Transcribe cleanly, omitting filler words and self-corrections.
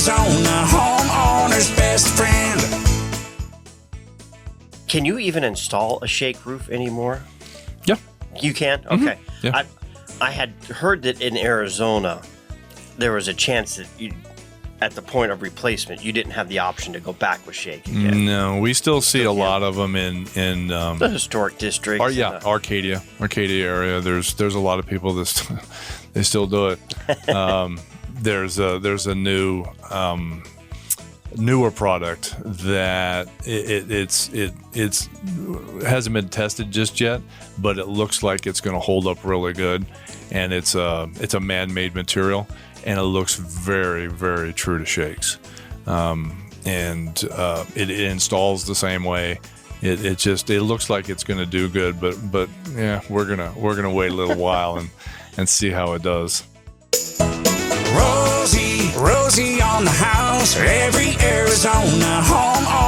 Arizona, homeowner's best friend. Can you even install a shake roof anymore? Yeah. You can? Okay. Yeah. I had heard that in Arizona, there was a chance that you, at the point of replacement, you didn't have the option to go back with shake again. No, we still see a lot of them in The historic district. Arcadia area. There's a lot of people that they still do it. There's a newer product that it hasn't been tested just yet, but it looks like it's going to hold up really good, and it's a man-made material, and it looks very, very true to shakes, and it installs the same way. It looks like it's going to do good, but yeah, we're gonna wait a little while and see how it does. Rosie on the house, every Arizona homeowner.